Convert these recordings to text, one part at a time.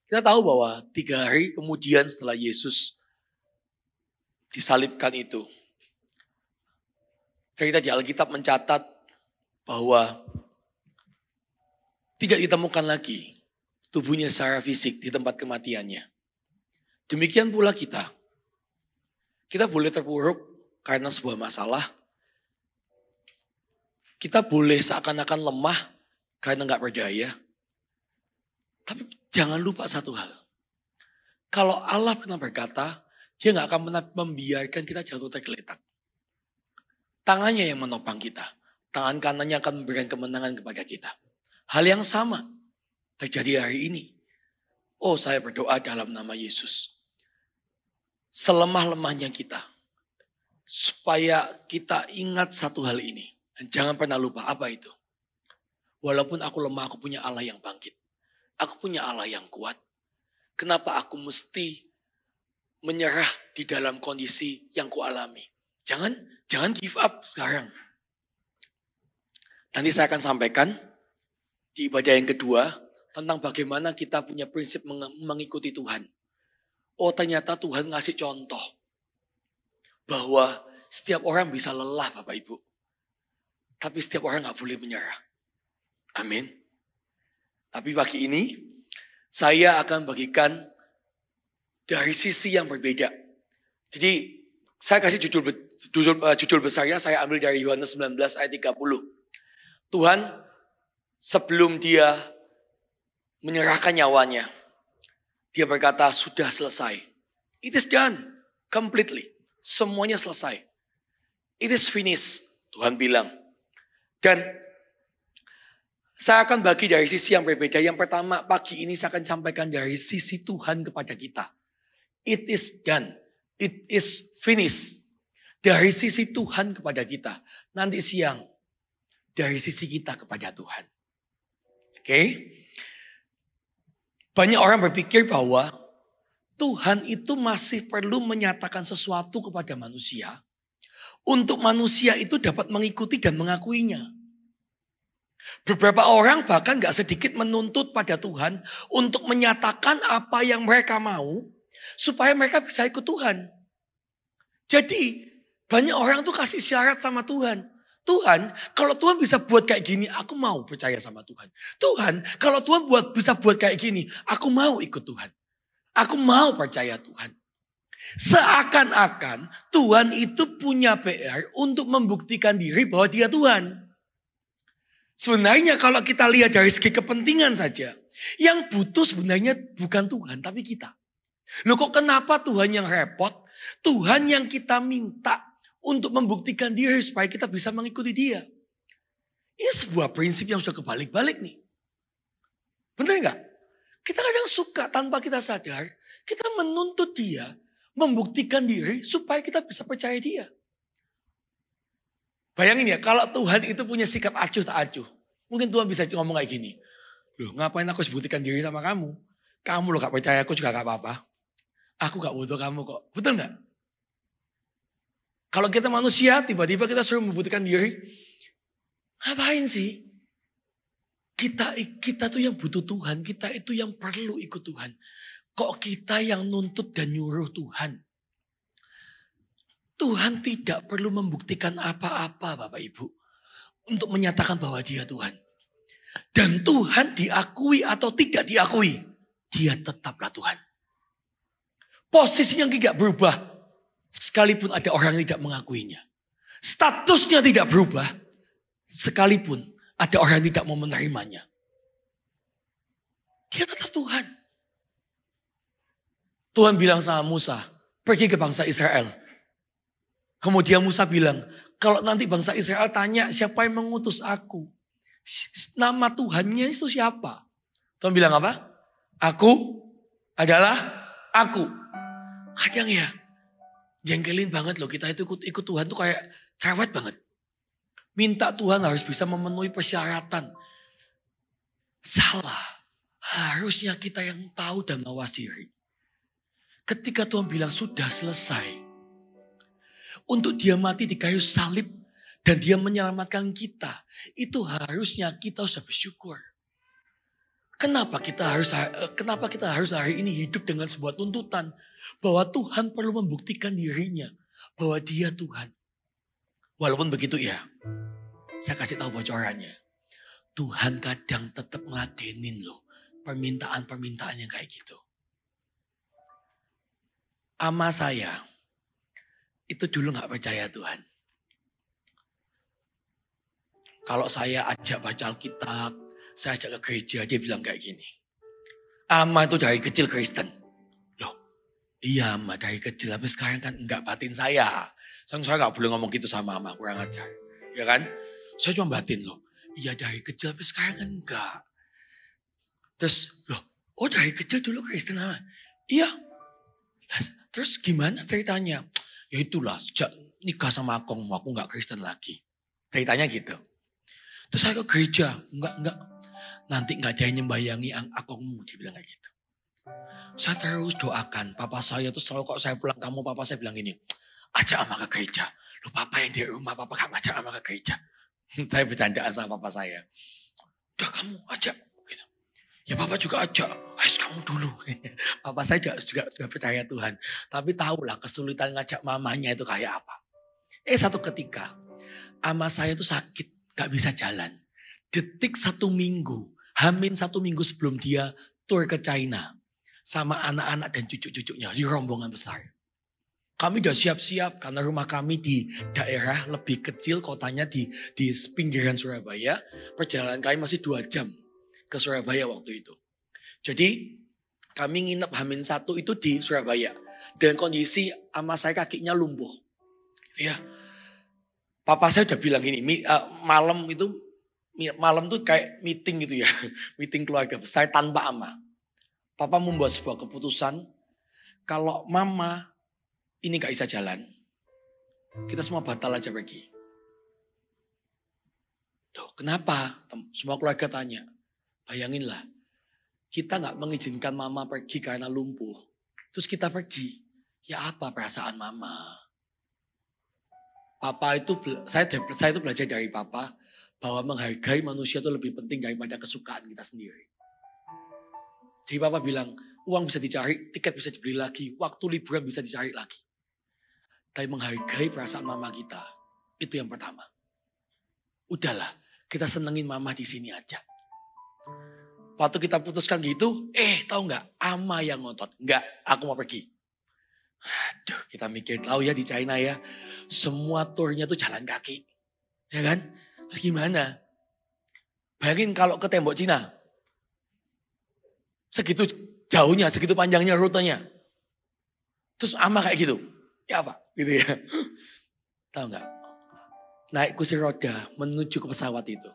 Kita tahu bahwa 3 hari kemudian setelah Yesus disalibkan itu, cerita di Alkitab mencatat bahwa tidak ditemukan lagi tubuhnya secara fisik di tempat kematiannya. Demikian pula kita. Kita boleh terpuruk karena sebuah masalah. Kita boleh seakan-akan lemah karena gak berdaya. Tapi jangan lupa satu hal. Kalau Allah pernah berkata, dia gak akan pernah membiarkan kita jatuh tergeletak. Tangannya yang menopang kita. Tangan kanannya akan memberikan kemenangan kepada kita. Hal yang sama terjadi hari ini. Oh, saya berdoa dalam nama Yesus. Selemah-lemahnya kita. Supaya kita ingat satu hal ini. Dan jangan pernah lupa apa itu. Walaupun aku lemah, aku punya Allah yang bangkit. Aku punya Allah yang kuat. Kenapa aku mesti menyerah di dalam kondisi yang kualami? Jangan give up sekarang. Nanti saya akan sampaikan di ibadah yang kedua tentang bagaimana kita punya prinsip mengikuti Tuhan. Oh, ternyata Tuhan ngasih contoh bahwa setiap orang bisa lelah, Bapak Ibu. Tapi setiap orang gak boleh menyerah. Amin. Tapi pagi ini saya akan bagikan dari sisi yang berbeda. Jadi saya kasih judul besarnya, saya ambil dari Yohanes 19 ayat 30. Tuhan sebelum dia menyerahkan nyawanya, dia berkata sudah selesai. It is done completely. Semuanya selesai. It is finished, Tuhan bilang. Dan saya akan bagi dari sisi yang berbeda. Yang pertama, pagi ini saya akan sampaikan dari sisi Tuhan kepada kita. It is done. It is finished. Dari sisi Tuhan kepada kita. Nanti siang, dari sisi kita kepada Tuhan. Oke? Banyak orang berpikir bahwa Tuhan itu masih perlu menyatakan sesuatu kepada manusia. Untuk manusia itu dapat mengikuti dan mengakuinya. Beberapa orang bahkan gak sedikit menuntut pada Tuhan untuk menyatakan apa yang mereka mau supaya mereka bisa ikut Tuhan. Jadi banyak orang tuh kasih syarat sama Tuhan. Tuhan, kalau Tuhan bisa buat kayak gini, aku mau percaya sama Tuhan. Tuhan, kalau Tuhan bisa buat kayak gini, aku mau ikut Tuhan. Aku mau percaya Tuhan. Seakan-akan Tuhan itu punya PR untuk membuktikan diri bahwa dia Tuhan. Sebenarnya kalau kita lihat dari segi kepentingan saja, yang butuh sebenarnya bukan Tuhan, tapi kita. Loh kok kenapa Tuhan yang repot? Tuhan yang kita minta untuk membuktikan diri supaya kita bisa mengikuti dia. Ini sebuah prinsip yang sudah kebalik-balik nih. Benar nggak? Kita kadang suka tanpa kita sadar, kita menuntut dia, membuktikan diri supaya kita bisa percaya dia. Bayangin ya, kalau Tuhan itu punya sikap acuh tak acuh. Mungkin Tuhan bisa ngomong kayak gini. Loh ngapain aku harus buktikan diri sama kamu? Kamu loh gak percaya aku juga gak apa-apa. Aku gak butuh kamu kok. Betul gak? Kalau kita manusia tiba-tiba kita suruh membuktikan diri. Ngapain sih? Kita tuh yang butuh Tuhan. Kita itu yang perlu ikut Tuhan. Kok kita yang nuntut dan nyuruh Tuhan? Tuhan tidak perlu membuktikan apa-apa Bapak Ibu. Untuk menyatakan bahwa dia Tuhan. Dan Tuhan diakui atau tidak diakui. Dia tetaplah Tuhan. Posisinya tidak berubah. Sekalipun ada orang yang tidak mengakuinya. Statusnya tidak berubah. Sekalipun ada orang yang tidak mau menerimanya. Dia tetap Tuhan. Tuhan bilang sama Musa, pergi ke bangsa Israel. Kemudian Musa bilang, kalau nanti bangsa Israel tanya siapa yang mengutus aku. Nama Tuhannya itu siapa? Tuhan bilang apa? Aku adalah aku. Kadang ya, jengkelin banget loh kita itu ikut Tuhan tuh kayak cerewet banget. Minta Tuhan harus bisa memenuhi persyaratan. Salah. Harusnya kita yang tahu dan mawas diri. Ketika Tuhan bilang sudah selesai. Untuk dia mati di kayu salib. Dan dia menyelamatkan kita. Itu harusnya kita usah bersyukur. Kenapa kita harus hari ini hidup dengan sebuah tuntutan bahwa Tuhan perlu membuktikan dirinya bahwa Dia Tuhan. Walaupun begitu ya, saya kasih tahu bocorannya. Tuhan kadang tetap ngeladenin loh permintaan-permintaan yang kayak gitu. Ama saya itu dulu gak percaya Tuhan. Kalau saya ajak baca Alkitab, saya ajak ke gereja, dia bilang kayak gini. Ama itu dari kecil Kristen. Loh, iya ama dari kecil, tapi sekarang kan enggak batin saya. Saya gak boleh ngomong gitu sama ama, kurang ajar. Ya kan? Saya cuma batin loh. Iya dari kecil, tapi sekarang kan enggak. Terus, loh, oh dari kecil dulu Kristen ama? Iya. Terus gimana ceritanya? Ya itulah, sejak nikah sama aku enggak Kristen lagi. Ceritanya gitu. Terus saya ke gereja, enggak. Nanti enggak ada yang nyembayangi akongmu, dibilang kayak gitu. Saya terus doakan, papa saya tuh selalu kok saya pulang kamu, papa saya bilang gini, ajak ama ke gereja. Loh papa yang di rumah, papa gak ajak ama ke gereja. Saya bercandaan sama papa saya. Udah kamu ajak. Gitu. Ya papa juga ajak, ayo kamu dulu. Papa saya juga percaya Tuhan. Tapi tahulah kesulitan ngajak mamanya itu kayak apa. Satu ketika, ama saya tuh sakit, gak bisa jalan. Detik 1 minggu, Hamin 1 minggu sebelum dia tur ke China. Sama anak-anak dan cucu-cucunya di rombongan besar. Kami udah siap-siap karena rumah kami di daerah lebih kecil, kotanya di pinggiran Surabaya. Perjalanan kami masih 2 jam ke Surabaya waktu itu. Jadi kami nginep Hamin 1 itu di Surabaya. Dan kondisi ama saya kakinya lumpuh. Gitu ya. Papa saya udah bilang gini, malam tuh kayak meeting gitu ya. Meeting keluarga besar tanpa ama. Papa membuat sebuah keputusan. Kalau mama ini gak bisa jalan. Kita semua batal aja pergi. Tuh, kenapa? Semua keluarga tanya. Bayanginlah. Kita gak mengizinkan mama pergi karena lumpuh. Terus kita pergi. Ya apa perasaan mama? Saya itu belajar dari papa. Bahwa menghargai manusia itu lebih penting daripada kesukaan kita sendiri. Jadi papa bilang, uang bisa dicari, tiket bisa dibeli lagi, waktu liburan bisa dicari lagi. Tapi menghargai perasaan mama kita, itu yang pertama. Udahlah, kita senengin mama di sini aja. Waktu kita putuskan gitu, tahu nggak? Ama yang ngotot, nggak, aku mau pergi. Aduh, kita mikir tahu ya di China ya, semua turnya tuh jalan kaki, ya kan? Terus gimana? Bayangin kalau ke tembok Cina. Segitu jauhnya, segitu panjangnya rutenya. Terus ama kayak gitu. Ya apa? Gitu ya. Tahu nggak? Naik kursi roda menuju ke pesawat itu.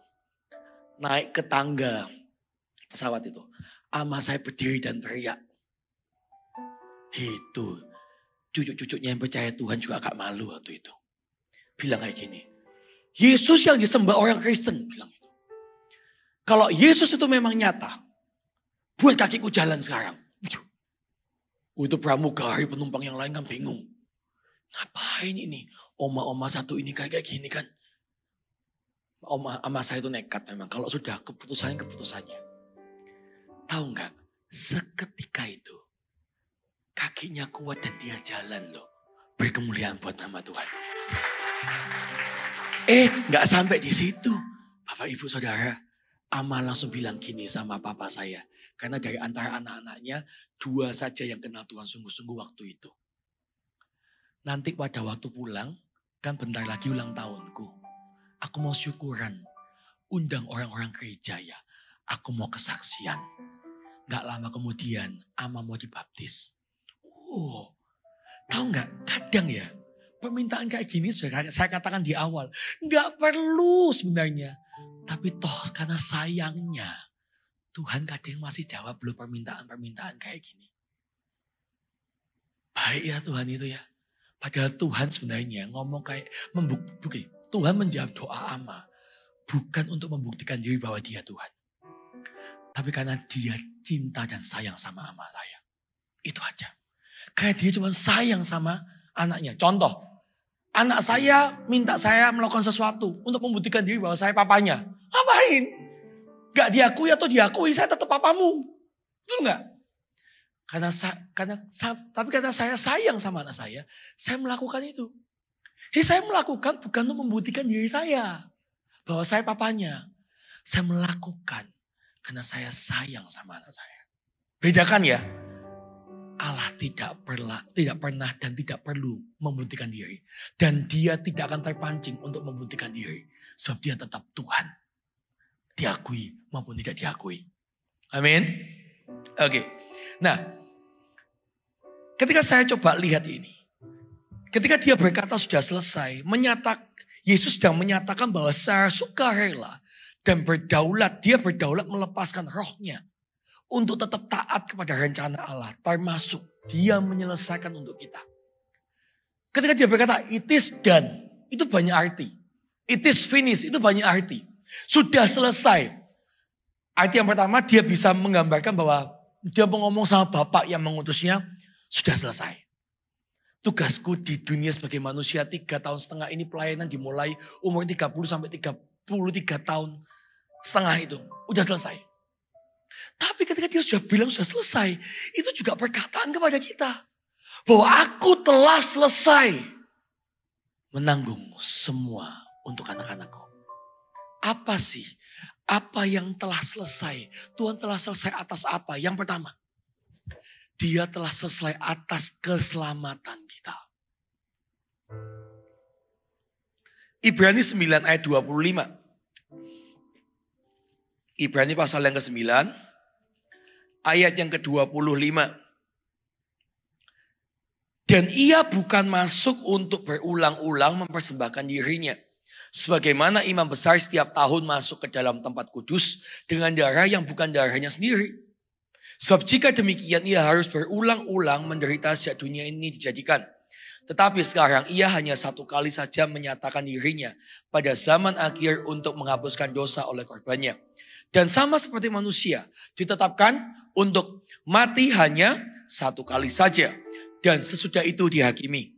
Naik ke tangga pesawat itu. Ama saya berdiri dan teriak. Itu. Cucu-cucunya yang percaya Tuhan juga agak malu waktu itu. Bilang kayak gini. Yesus yang disembah orang Kristen. Bilang itu. Kalau Yesus itu memang nyata. Buat kakiku jalan sekarang. Itu pramugari penumpang yang lain kan bingung. Ngapain ini? Oma-oma satu ini kayak gini kan. Oma saya itu nekat memang. Kalau sudah keputusannya. Tahu nggak? Seketika itu. Kakinya kuat dan dia jalan loh. Berkemuliaan buat nama Tuhan. Nggak sampai di situ. Bapak ibu saudara. Ama langsung bilang gini sama papa saya. Karena dari antara anak-anaknya 2 saja yang kenal Tuhan sungguh-sungguh waktu itu. Nanti pada waktu pulang, kan bentar lagi ulang tahunku. Aku mau syukuran. Undang orang-orang gereja ya. Aku mau kesaksian. Gak lama kemudian ama mau dibaptis. Tahu gak? Kadang ya. Permintaan kayak gini saya katakan di awal. Gak perlu sebenarnya. Tapi toh karena sayangnya. Tuhan kadang masih jawab loh permintaan-permintaan kayak gini. Baik ya Tuhan itu ya. Padahal Tuhan sebenarnya ngomong kayak membuktikan. Tuhan menjawab doa ama. Bukan untuk membuktikan diri bahwa dia Tuhan. Tapi karena dia cinta dan sayang sama ama saya. Itu aja. Kayak dia cuma sayang sama anaknya. Contoh. Anak saya minta saya melakukan sesuatu untuk membuktikan diri bahwa saya papanya. Ngapain? Gak diakui atau diakui, saya tetap papamu. Betul gak? Tapi karena saya sayang sama anak saya melakukan itu. Jadi saya melakukan bukan untuk membuktikan diri saya. Bahwa saya papanya. Saya melakukan karena saya sayang sama anak saya. Bedakan ya. Allah tidak pernah dan tidak perlu membuktikan diri. Dan dia tidak akan terpancing untuk membuktikan diri. Sebab dia tetap Tuhan. Diakui maupun tidak diakui. Amin. Oke. Nah, ketika saya coba lihat ini. Ketika dia berkata sudah selesai. Yesus sedang menyatakan bahwa secara sukarela dan berdaulat. Dia berdaulat melepaskan rohnya. Untuk tetap taat kepada rencana Allah. Termasuk dia menyelesaikan untuk kita. Ketika dia berkata it is done. Itu banyak arti. It is finished. Itu banyak arti. Sudah selesai. Arti yang pertama dia bisa menggambarkan bahwa dia mau ngomong sama Bapak yang mengutusnya. Sudah selesai. Tugasku di dunia sebagai manusia 3,5 tahun ini pelayanan dimulai umur 30 sampai 33 tahun setengah itu. Udah selesai. Tapi ketika dia sudah bilang sudah selesai. Itu juga perkataan kepada kita. Bahwa aku telah selesai menanggung semua untuk anak-anakku. Apa sih? Apa yang telah selesai? Tuhan telah selesai atas apa? Yang pertama. Dia telah selesai atas keselamatan kita. Ibrani 9 ayat 25. Ibrani pasal yang ke-9. Ayat yang ke-25. Dan ia bukan masuk untuk berulang-ulang mempersembahkan dirinya. Sebagaimana imam besar setiap tahun masuk ke dalam tempat kudus dengan darah yang bukan darahnya sendiri. Sebab jika demikian ia harus berulang-ulang menderita sejak dunia ini dijadikan. Tetapi sekarang ia hanya satu kali saja menyatakan dirinya pada zaman akhir untuk menghapuskan dosa oleh korbannya. Dan sama seperti manusia ditetapkan untuk mati hanya satu kali saja. Dan sesudah itu dihakimi.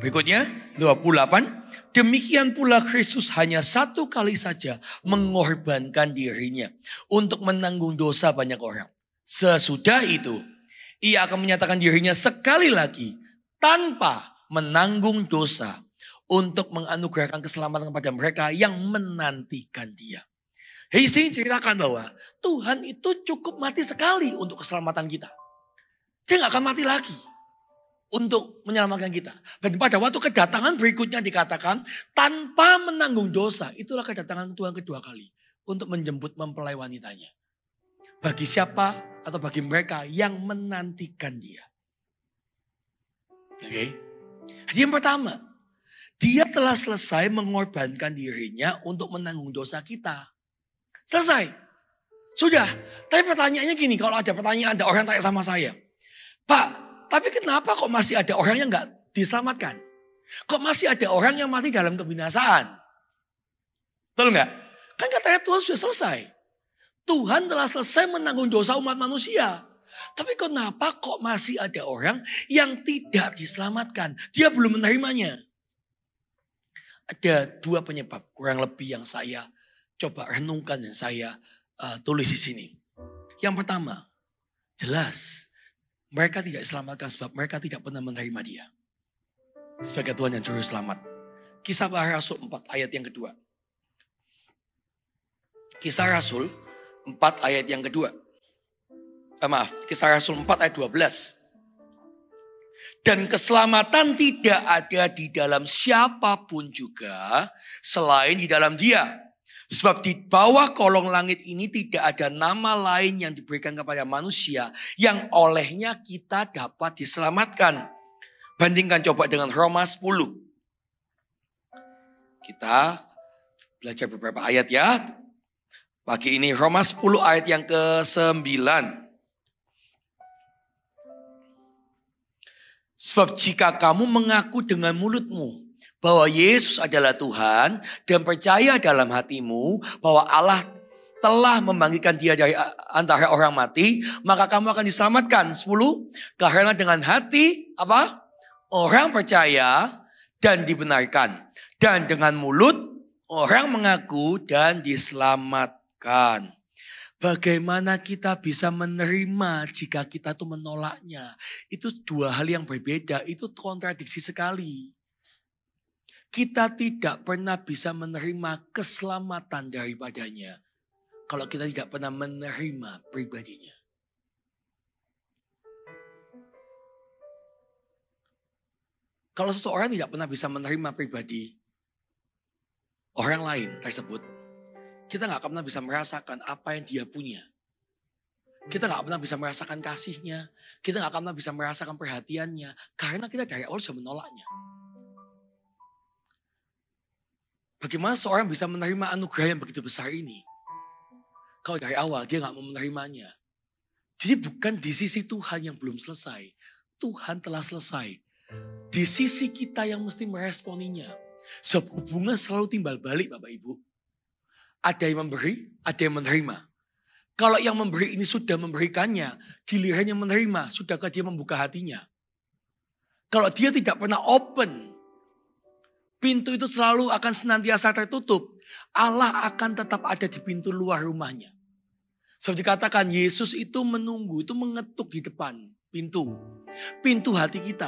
Berikutnya 28. Demikian pula Kristus hanya satu kali saja mengorbankan dirinya untuk menanggung dosa banyak orang. Sesudah itu ia akan menyatakan dirinya sekali lagi tanpa menanggung dosa untuk menganugerahkan keselamatan kepada mereka yang menantikan dia. Di sini ceritakan bahwa Tuhan itu cukup mati sekali untuk keselamatan kita. Dia gak akan mati lagi untuk menyelamatkan kita. Dan pada waktu kedatangan berikutnya dikatakan tanpa menanggung dosa. Itulah kedatangan Tuhan kedua kali. Untuk menjemput mempelai wanitanya. Bagi siapa atau bagi mereka yang menantikan dia. Oke. Jadi yang pertama. Dia telah selesai mengorbankan dirinya untuk menanggung dosa kita. Selesai. Sudah. Tapi pertanyaannya gini. Kalau ada pertanyaan ada orang tanya sama saya. Pak. Tapi kenapa kok masih ada orang yang gak diselamatkan? Kok masih ada orang yang mati dalam kebinasaan? Betul gak? Kan katanya Tuhan sudah selesai. Tuhan telah selesai menanggung dosa umat manusia. Tapi kenapa kok masih ada orang yang tidak diselamatkan? Dia belum menerimanya. Ada dua penyebab kurang lebih yang saya coba renungkan dan saya tulis di sini. Yang pertama, jelas mereka tidak diselamatkan sebab mereka tidak pernah menerima dia. Sebagai Tuhan dan Juru Selamat. Kisah Para Rasul 4 ayat yang kedua. Kisah Rasul 4 ayat yang kedua. Kisah Rasul 4 ayat 12. Dan keselamatan tidak ada di dalam siapapun juga selain di dalam dia. Sebab di bawah kolong langit ini tidak ada nama lain yang diberikan kepada manusia yang olehnya kita dapat diselamatkan. Bandingkan coba dengan Roma 10. Kita belajar beberapa ayat ya. Pagi ini Roma 10 ayat yang ke-9. Sebab jika kamu mengaku dengan mulutmu bahwa Yesus adalah Tuhan dan percaya dalam hatimu bahwa Allah telah membangkitkan dia dari antara orang mati, maka kamu akan diselamatkan. 10. Karena dengan hati orang percaya dan dibenarkan, dan dengan mulut Orang mengaku dan diselamatkan. Bagaimana kita bisa menerima jika kita tuh menolaknya? Itu dua hal yang berbeda, itu kontradiksi sekali. Kita tidak pernah bisa menerima keselamatan daripadanya kalau kita tidak pernah menerima pribadinya. Kalau seseorang tidak pernah bisa menerima pribadi orang lain tersebut, kita gak pernah bisa merasakan apa yang dia punya. Kita gak pernah bisa merasakan kasihnya. Kita gak pernah bisa merasakan perhatiannya. Karena kita dari awal sudah menolaknya. Bagaimana seorang bisa menerima anugerah yang begitu besar ini? Kalau dari awal dia gak mau menerimanya. Jadi bukan di sisi Tuhan yang belum selesai. Tuhan telah selesai. Di sisi kita yang mesti meresponinya. Sebab hubungan selalu timbal balik Bapak Ibu. Ada yang memberi, ada yang menerima. Kalau yang memberi ini sudah memberikannya, giliran yang menerima, sudahkah dia membuka hatinya? Kalau dia tidak pernah open, pintu itu selalu akan senantiasa tertutup. Allah akan tetap ada di pintu luar rumahnya. Sebab dikatakan Yesus itu menunggu, itu mengetuk di depan pintu. Pintu hati kita.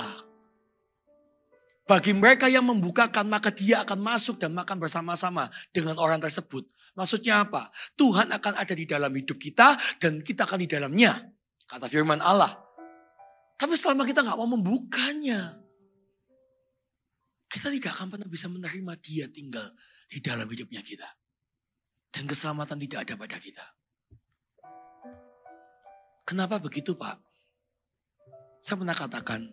Bagi mereka yang membukakan, maka dia akan masuk dan makan bersama-sama dengan orang tersebut. Maksudnya apa? Tuhan akan ada di dalam hidup kita dan kita akan di dalamnya. Kata firman Allah. Tapi selama kita gak mau membukanya, kita tidak akan pernah bisa menerima dia tinggal di dalam hidupnya kita. Dan keselamatan tidak ada pada kita. Kenapa begitu Pak? Saya pernah katakan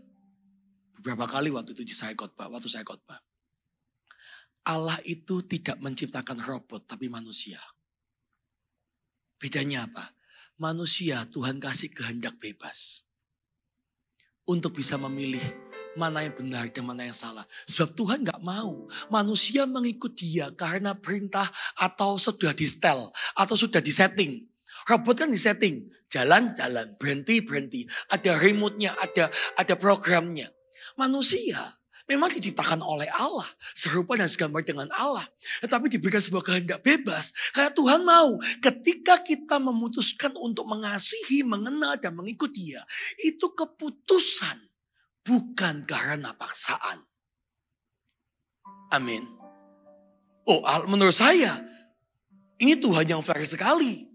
beberapa kali waktu saya khotbah. Allah itu tidak menciptakan robot tapi manusia. Bedanya apa? Manusia Tuhan kasih kehendak bebas. Untuk bisa memilih mana yang benar dan mana yang salah. Sebab Tuhan gak mau manusia mengikut dia karena perintah atau sudah di-setel atau sudah disetting. Robot kan disetting. Jalan, berhenti. Ada remote-nya, ada programnya. Manusia memang diciptakan oleh Allah. Serupa dan segambar dengan Allah. Tetapi diberikan sebuah kehendak bebas. Karena Tuhan mau ketika kita memutuskan untuk mengasihi, mengenal dan mengikut dia. Itu keputusan. Bukan karena paksaan. Amin. Menurut saya. Ini Tuhan yang fair sekali.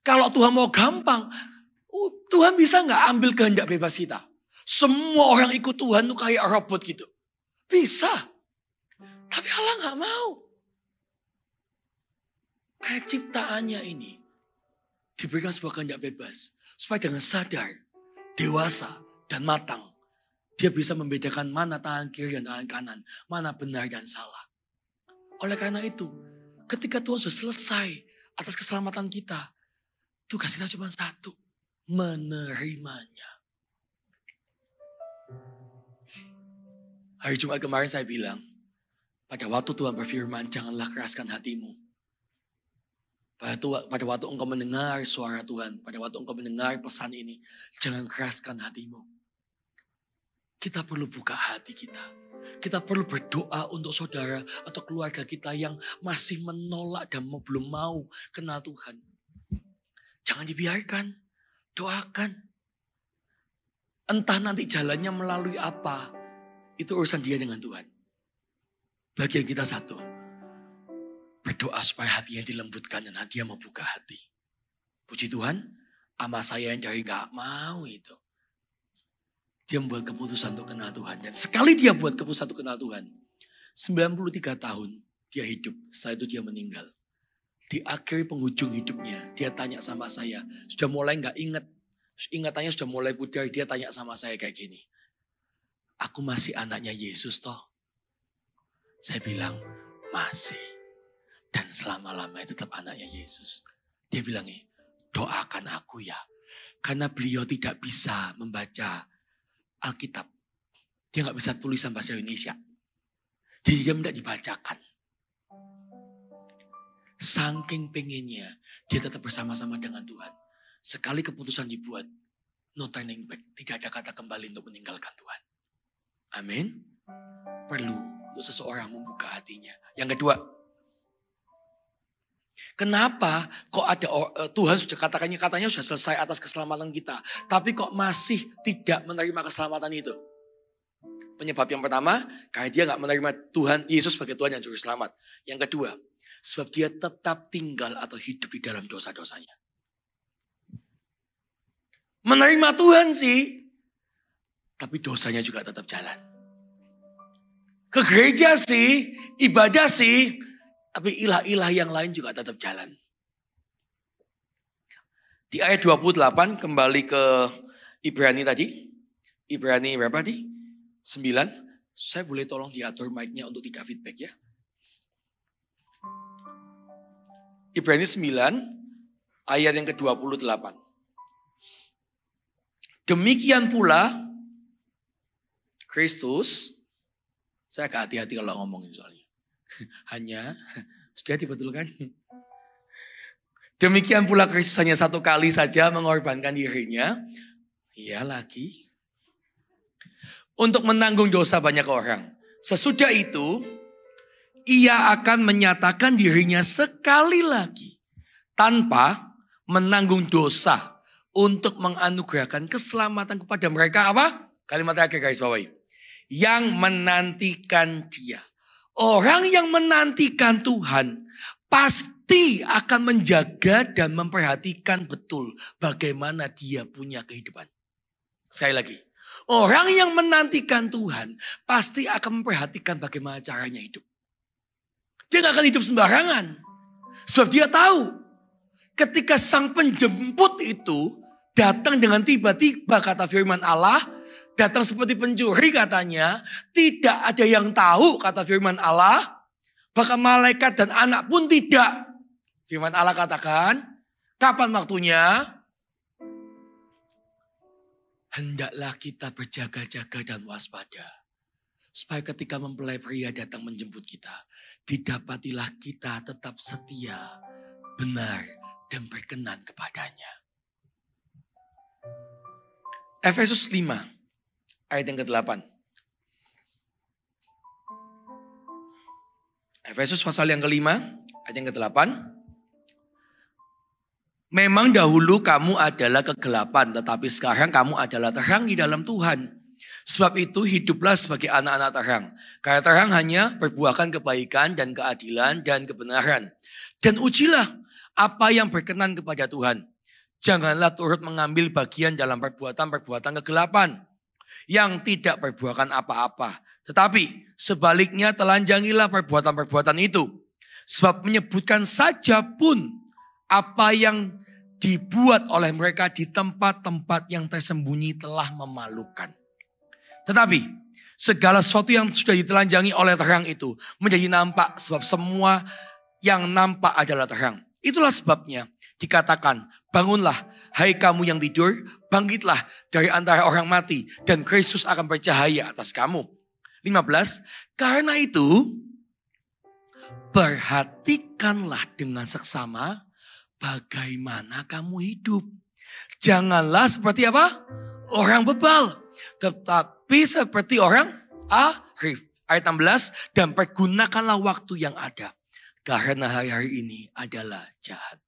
Kalau Tuhan mau gampang. Tuhan bisa gak ambil kehendak bebas kita? Semua orang ikut Tuhan tuh kayak robot gitu. Bisa. Tapi Allah gak mau. Kayak ciptaannya ini. Diberikan sebuah kehendak bebas. Supaya dengan sadar, dewasa, dan matang. Dia bisa membedakan mana tangan kiri dan tangan kanan. Mana benar dan salah. Oleh karena itu, ketika Tuhan sudah selesai atas keselamatan kita. Tugas kita cuma satu. Menerimanya. Hari Jumat kemarin saya bilang, pada waktu Tuhan berfirman, janganlah keraskan hatimu. Pada waktu engkau mendengar suara Tuhan, pada waktu engkau mendengar pesan ini, jangan keraskan hatimu. Kita perlu buka hati kita. Kita perlu berdoa untuk saudara atau keluarga kita yang masih menolak dan belum mau kenal Tuhan. Jangan dibiarkan, doakan. Entah nanti jalannya melalui apa. Itu urusan dia dengan Tuhan. Bagian kita satu. Berdoa supaya hatinya dilembutkan dan hatinya membuka hati. Puji Tuhan, ama saya yang dari gak mau itu. Dia membuat keputusan untuk kenal Tuhan. Dan sekali dia buat keputusan untuk kenal Tuhan. 93 tahun dia hidup. Setelah itu dia meninggal. Di akhir penghujung hidupnya. Dia tanya sama saya. Sudah mulai gak ingat. Ingatannya sudah mulai pudar. Dia tanya sama saya kayak gini. Aku masih anaknya Yesus toh. Saya bilang masih. Dan selama-lamanya tetap anaknya Yesus. Dia bilang doakan aku ya. Karena beliau tidak bisa membaca Alkitab. Dia gak bisa tulisan bahasa Indonesia. Jadi dia minta dibacakan. Saking pengennya dia tetap bersama-sama dengan Tuhan. Sekali keputusan dibuat, no turning back. Tidak ada kata kembali untuk meninggalkan Tuhan. Amin. Perlu untuk seseorang membuka hatinya. Yang kedua, Kenapa kok ada Tuhan sudah katanya sudah selesai atas keselamatan kita. Tapi kok masih tidak menerima keselamatan itu? Penyebab yang pertama, karena dia gak menerima Tuhan, Yesus sebagai Tuhan yang juru selamat. Yang kedua, sebab dia tetap tinggal atau hidup di dalam dosa-dosanya. Menerima Tuhan sih, tapi dosanya juga tetap jalan. Ke gereja sih, ibadah sih, tapi ilah-ilah yang lain juga tetap jalan. Di ayat 28 kembali ke Ibrani tadi. Ibrani berapa tadi? 9. Saya boleh tolong diatur mic-nya untuk tidak feedback ya. Ibrani 9 ayat yang ke-28. Demikian pula Kristus, saya agak hati-hati kalau ngomongin soalnya. Hanya, sudah dibetulkan. Demikian pula Kristus hanya satu kali saja mengorbankan dirinya. Iya lagi. Untuk menanggung dosa banyak orang. Sesudah itu, ia akan menyatakan dirinya sekali lagi. Tanpa menanggung dosa. Untuk menganugerahkan keselamatan kepada mereka apa? Kalimat terakhir guys bawahi. Yang menantikan dia. Orang yang menantikan Tuhan pasti akan menjaga dan memperhatikan betul bagaimana dia punya kehidupan. Sekali lagi, orang yang menantikan Tuhan pasti akan memperhatikan bagaimana caranya hidup. Dia gak akan hidup sembarangan. Sebab dia tahu ketika sang penjemput itu datang dengan tiba-tiba kata firman Allah, datang seperti pencuri katanya. Tidak ada yang tahu kata firman Allah. Bahkan malaikat dan anak pun tidak. Firman Allah katakan. Kapan waktunya? Hendaklah kita berjaga-jaga dan waspada. Supaya ketika mempelai pria datang menjemput kita. Didapatilah kita tetap setia, benar dan berkenan kepadanya. Efesus 5. Ayat yang ke-8. Efesus pasal yang ke-5, ayat yang ke-8. Memang dahulu kamu adalah kegelapan, tetapi sekarang kamu adalah terang di dalam Tuhan. Sebab itu hiduplah sebagai anak-anak terang. Karena terang hanya berbuahkan kebaikan dan keadilan dan kebenaran. Dan ujilah apa yang berkenan kepada Tuhan. Janganlah turut mengambil bagian dalam perbuatan-perbuatan kegelapan yang tidak berbuahkan apa-apa. Tetapi sebaliknya telanjangilah perbuatan-perbuatan itu. Sebab menyebutkan saja pun apa yang dibuat oleh mereka di tempat-tempat yang tersembunyi telah memalukan. Tetapi segala sesuatu yang sudah ditelanjangi oleh terang itu menjadi nampak. Sebab semua yang nampak adalah terang. Itulah sebabnya dikatakan, bangunlah hai kamu yang tidur, bangkitlah dari antara orang mati dan Kristus akan bercahaya atas kamu. 15, karena itu perhatikanlah dengan seksama bagaimana kamu hidup. Janganlah seperti apa? Orang bebal, tetapi seperti orang arif. Ayat 16, dan pergunakanlah waktu yang ada. Karena hari-hari ini adalah jahat.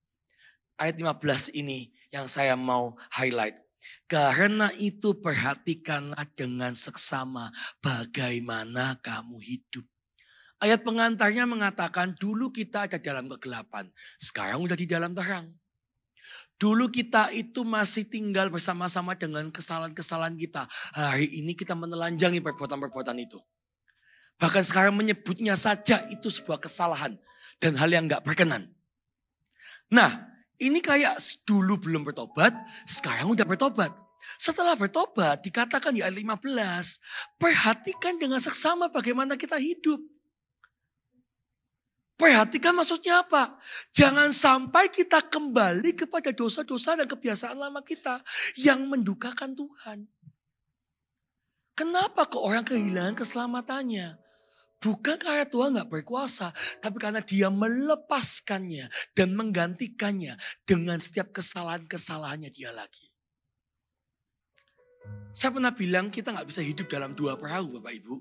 Ayat 15 ini yang saya mau highlight. Karena itu perhatikanlah dengan seksama bagaimana kamu hidup. Ayat pengantarnya mengatakan dulu kita ada dalam kegelapan. Sekarang udah di dalam terang. Dulu kita itu masih tinggal bersama-sama dengan kesalahan-kesalahan kita. Hari ini kita menelanjangi perbuatan-perbuatan itu. Bahkan sekarang menyebutnya saja itu sebuah kesalahan. Dan hal yang gak berkenan. Nah, ini kayak dulu belum bertobat, sekarang udah bertobat. Setelah bertobat, dikatakan di ayat 15, perhatikan dengan seksama bagaimana kita hidup. Perhatikan maksudnya apa? Jangan sampai kita kembali kepada dosa-dosa dan kebiasaan lama kita yang mendukakan Tuhan. Kenapa kok orang kehilangan keselamatannya? Bukan karena Tuhan gak berkuasa, tapi karena dia melepaskannya dan menggantikannya dengan setiap kesalahan-kesalahannya dia lagi. Saya pernah bilang kita gak bisa hidup dalam dua perahu Bapak Ibu.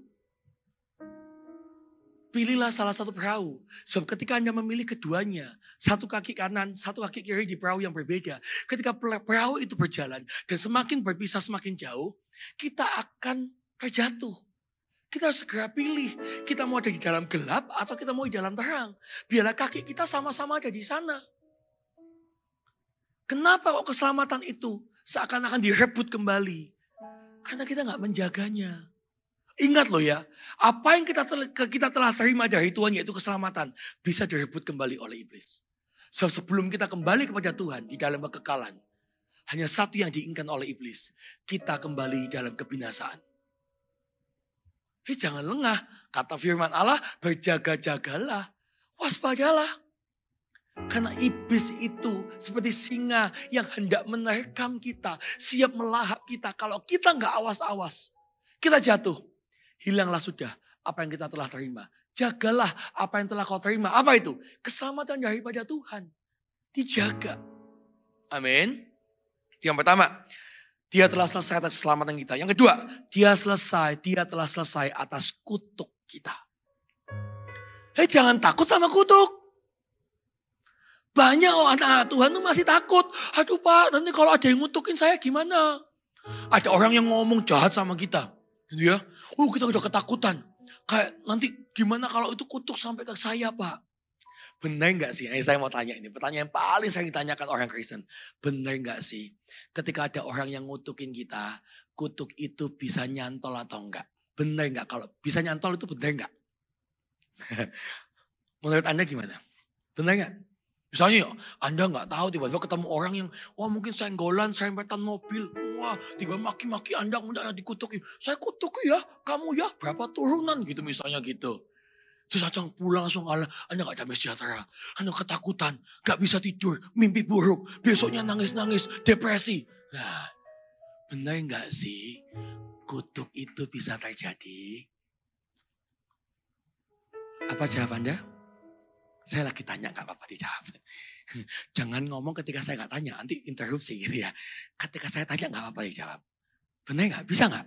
pilihlah salah satu perahu. Sebab ketika Anda memilih keduanya, satu kaki kanan, satu kaki kiri di perahu yang berbeda. Ketika perahu itu berjalan dan semakin berpisah semakin jauh, kita akan terjatuh. Kita harus segera pilih, kita mau ada di dalam gelap atau kita mau di dalam terang. Biarlah kaki kita sama-sama ada di sana. Kenapa kok keselamatan itu seakan-akan direbut kembali? Karena kita nggak menjaganya. Ingat loh ya, apa yang kita telah terima dari Tuhan yaitu keselamatan bisa direbut kembali oleh iblis. So, sebelum kita kembali kepada Tuhan di dalam kekekalan, hanya satu yang diinginkan oleh iblis, kita kembali dalam kebinasaan. Jangan lengah, kata firman Allah, berjaga-jagalah, waspadalah. Karena iblis itu seperti singa yang hendak menerkam kita, siap melahap kita. Kalau kita nggak awas-awas, kita jatuh. Hilanglah sudah apa yang kita telah terima. Jagalah apa yang telah kau terima. Apa itu? Keselamatan daripada Tuhan. Dijaga. Amin. Itu yang pertama. Dia telah selesai atas keselamatan kita. Yang kedua, dia telah selesai atas kutuk kita. Jangan takut sama kutuk. Banyak anak Tuhan tuh masih takut. Aduh Pak, nanti kalau ada yang ngutukin saya gimana? Ada orang yang ngomong jahat sama kita. Gitu ya. Kita udah ketakutan. Kayak nanti gimana kalau itu kutuk sampai ke saya Pak? Benar gak sih? Saya mau tanya ini. Pertanyaan yang paling sering ditanyakan orang Kristen. Benar gak sih? Ketika ada orang yang ngutukin kita. Kutuk itu bisa nyantol atau enggak? Benar gak? Kalau bisa nyantol itu benar gak? Menurut Anda gimana? Benar gak? Misalnya Anda gak tahu tiba-tiba ketemu orang yang mungkin senggolan, serempetan mobil. Wah, tiba maki-maki Anda kemudian dikutuki. Saya kutuki ya, kamu ya, berapa turunan gitu misalnya gitu. Terus Anda pulang langsung, Anda gak damai sejahtera. Anda ketakutan, gak bisa tidur, mimpi buruk. Besoknya nangis-nangis, depresi. Nah, benar gak sih kutuk itu bisa terjadi? Apa jawab Anda? Saya lagi tanya, gak apa-apa dijawab. Jangan ngomong ketika saya gak tanya, nanti interupsi gitu ya. Ketika saya tanya gak apa-apa dijawab. Benar gak? Bisa gak?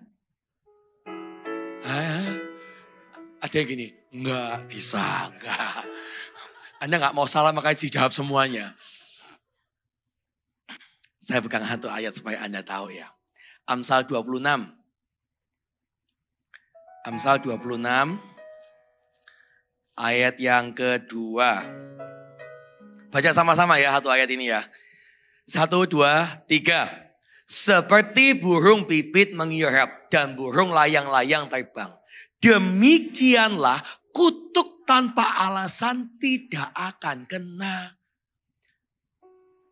Ada yang gini, enggak bisa, enggak. Anda gak mau salah makanya dijawab semuanya. Saya pegang satu ayat supaya Anda tahu ya. Amsal 26. Amsal 26. Ayat yang kedua. Baca sama-sama ya satu ayat ini ya. 1, 2, 3. Seperti burung pipit mengirap dan burung layang-layang terbang. Demikianlah kutuk tanpa alasan tidak akan kena.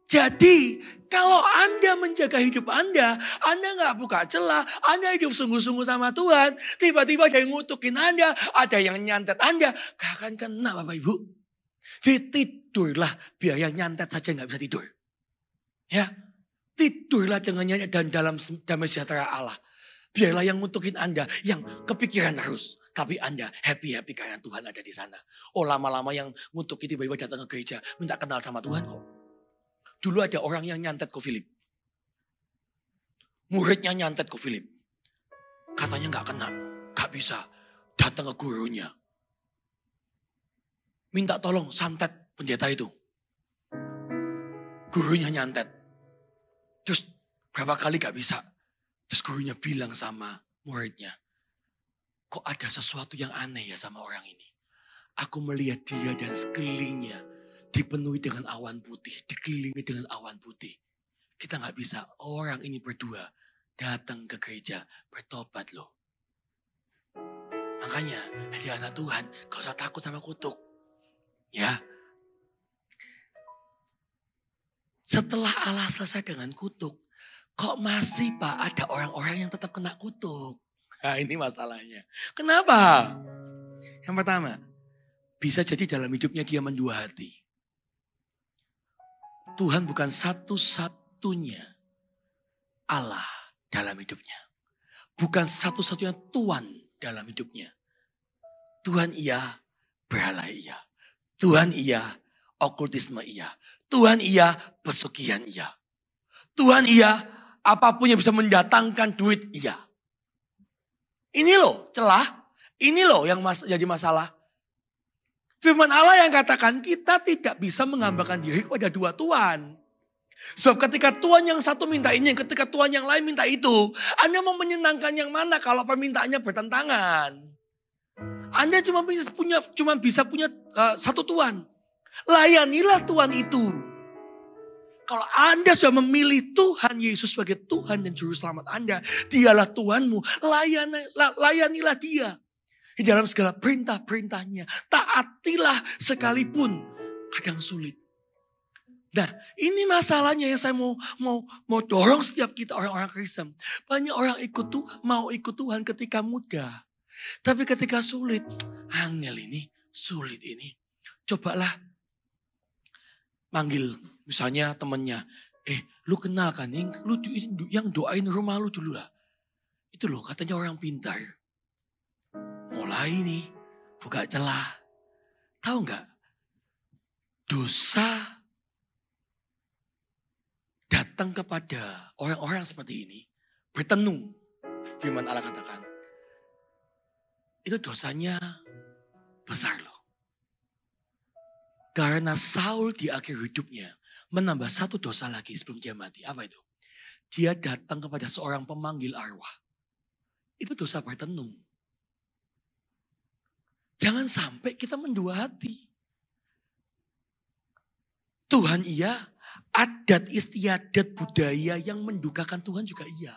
Jadi kalau Anda menjaga hidup Anda gak buka celah, Anda hidup sungguh-sungguh sama Tuhan. Tiba-tiba ada yang ngutukin Anda, ada yang nyantet Anda, gak akan kena Bapak Ibu. Jadi tidurlah, biar yang nyantet saja gak bisa tidur. Ya, tidurlah dengan nyanyi dan dalam damai sejahtera Allah. Biarlah yang ngutukin Anda, yang kepikiran terus. Tapi Anda happy-happy karena Tuhan ada di sana. Lama-lama yang ngutukin tiba-tiba datang ke gereja, minta kenal sama Tuhan kok. Dulu ada orang yang nyantet ke Philip. Muridnya nyantet ke Philip. Katanya gak kena, gak bisa. Datang ke gurunya. Minta tolong santet pendeta itu. Gurunya nyantet. Terus berapa kali gak bisa. Terus gurunya bilang sama muridnya. Kok ada sesuatu yang aneh ya sama orang ini. Aku melihat dia dan sekelilingnya dipenuhi dengan awan putih, dikelilingi dengan awan putih. Kita gak bisa orang ini berdua datang ke gereja bertobat loh. Makanya, jadi anak Tuhan, gak usah takut sama kutuk. Ya. Setelah Allah selesai dengan kutuk, kok masih Pak ada orang-orang yang tetap kena kutuk? Nah ini masalahnya. Kenapa? Yang pertama, bisa jadi dalam hidupnya dia mendua hati. Tuhan bukan satu-satunya Allah dalam hidupnya. Bukan satu-satunya Tuhan dalam hidupnya. Tuhan iya, berhala iya. Tuhan iya, okultisme iya. Tuhan iya, pesugihan iya. Tuhan iya, apapun yang bisa mendatangkan duit iya. Ini loh celah, ini loh yang jadi masalah. Firman Allah yang katakan kita tidak bisa menghambakan diri kepada dua Tuhan. Sebab ketika Tuhan yang satu minta ini, ketika Tuhan yang lain minta itu, Anda mau menyenangkan yang mana kalau permintaannya bertentangan? Anda cuma bisa punya satu Tuhan. Layanilah Tuhan itu. Kalau Anda sudah memilih Tuhan Yesus sebagai Tuhan dan Juru Selamat Anda, Dialah Tuhanmu, layanilah Dia. Di dalam segala perintah-perintahnya, taatilah sekalipun kadang sulit. Nah, ini masalahnya yang saya mau dorong setiap kita orang-orang Kristen. Banyak orang mau ikut Tuhan ketika muda. Tapi ketika sulit, angel ini, sulit ini. Cobalah manggil misalnya temennya. Lu kenal kan, lu yang doain rumah lu dulu lah. Itu loh katanya orang pintar. Mulai nih, buka celah. Tahu nggak? Dosa datang kepada orang-orang seperti ini, bertenung, firman Allah katakan, itu dosanya besar loh. Karena Saul di akhir hidupnya menambah satu dosa lagi sebelum dia mati. Apa itu? Dia datang kepada seorang pemanggil arwah. Itu dosa bertenung. Jangan sampai kita mendua hati. Tuhan iya, adat istiadat budaya yang mendukakan Tuhan juga iya.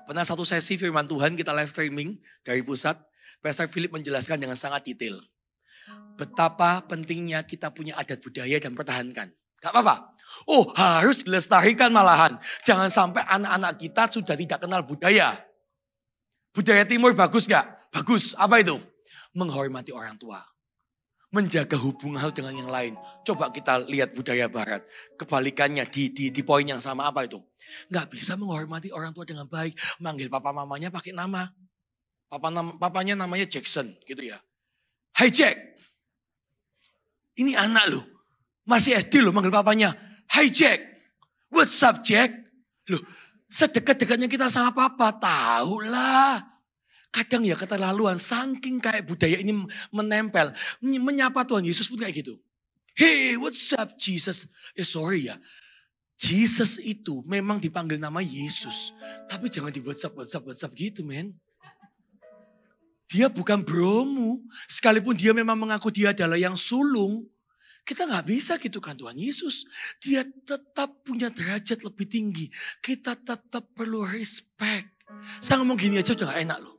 Pernah satu sesi firman Tuhan kita live streaming dari pusat, Pastor Philip menjelaskan dengan sangat detail. Betapa pentingnya kita punya adat budaya dan pertahankan. Gak apa-apa. Harus dilestarikan malahan. Jangan sampai anak-anak kita sudah tidak kenal budaya. Budaya timur bagus gak? Bagus. Apa itu? Menghormati orang tua. Menjaga hubungan dengan yang lain. Coba kita lihat budaya barat. Kebalikannya di poin yang sama apa itu? Nggak bisa menghormati orang tua dengan baik. Manggil papa mamanya pakai nama. Papanya namanya Jackson gitu ya. Hai Jack. Ini anak loh. Masih SD loh manggil papanya. Hai Jack. What's up Jack? Loh sedekat-dekatnya kita sama papa. Tahulah. Kadang ya keterlaluan, saking kayak budaya ini menempel. Menyapa Tuhan Yesus pun kayak gitu. Hey, what's up Jesus? Sorry ya. Jesus itu memang dipanggil nama Yesus. Tapi jangan di WhatsApp gitu men. Dia bukan bromu. Sekalipun dia memang mengaku dia adalah yang sulung. Kita gak bisa gitu kan Tuhan Yesus. Dia tetap punya derajat lebih tinggi. Kita tetap perlu respect. Saya ngomong gini aja udah gak enak loh.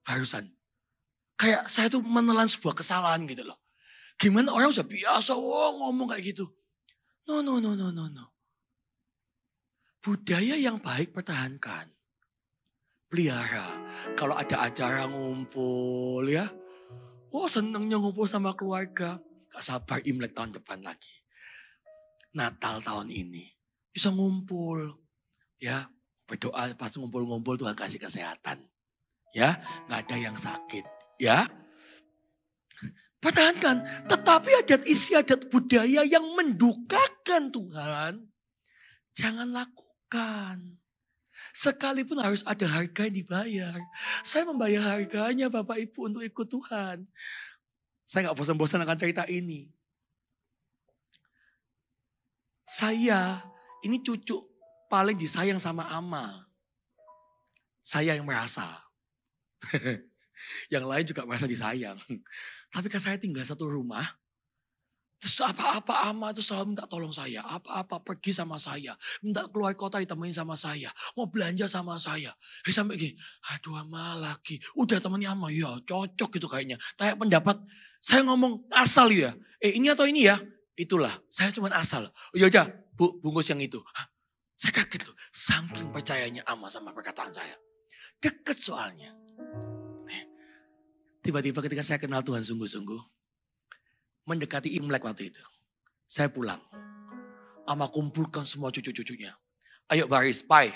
Harusan. Kayak saya tuh menelan sebuah kesalahan gitu loh. Gimana orang sudah biasa ngomong kayak gitu. No. Budaya yang baik pertahankan. Pelihara. Kalau ada acara ngumpul ya. Senengnya ngumpul sama keluarga. Gak sabar Imlek tahun depan lagi. Natal tahun ini. Bisa ngumpul. Ya. Berdoa pas ngumpul-ngumpul Tuhan kasih kesehatan. Ya, nggak ada yang sakit, ya. Pertahankan, tetapi adat istiadat budaya yang mendukakan Tuhan, jangan lakukan. Sekalipun harus ada harga yang dibayar. Saya membayar harganya Bapak Ibu untuk ikut Tuhan. Saya nggak bosan-bosan akan cerita ini. Saya, ini cucu paling disayang sama Ama. Saya yang merasa. Yang lain juga merasa disayang. Tapi kan saya tinggal satu rumah. Terus apa-apa Ama itu selalu minta tolong saya. Apa-apa pergi sama saya. Minta keluar kota ditemenin sama saya. Mau belanja sama saya. Sampai gini. Aduh Ama lagi. Udah temennya Ama. Ya cocok gitu kayaknya. Tanya pendapat. Saya ngomong asal ya. Ini atau ini ya. Itulah. Saya cuma asal. Ya udah Bu bungkus yang itu. Saya kaget loh. Saking percayanya Ama sama perkataan saya. Deket soalnya. Tiba-tiba ketika saya kenal Tuhan sungguh-sungguh. Mendekati Imlek waktu itu. Saya pulang. Ama kumpulkan semua cucu-cucunya. Ayo baris, pai.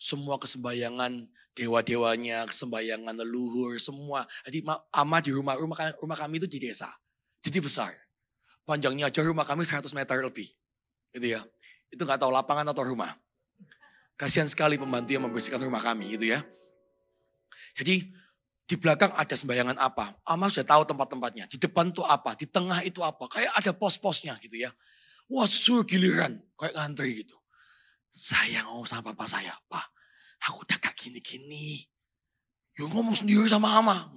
Semua kesembayangan dewa-dewanya, kesembayangan leluhur, semua. Jadi Ama di rumah kami itu di desa. Jadi besar. Panjangnya aja rumah kami 100 meter lebih. Gitu ya. Itu gak tahu lapangan atau rumah. Kasihan sekali pembantu yang membersihkan rumah kami gitu ya. Jadi Di belakang ada sembayangan apa. Ama sudah tahu tempat-tempatnya. Di depan itu apa. Di tengah itu apa. Kayak ada pos-posnya gitu ya. Wah suruh giliran. Kayak ngantri gitu. Saya ngomong sama papa saya. Pak, aku udah gak gini-gini. Ya ngomong sendiri sama ama.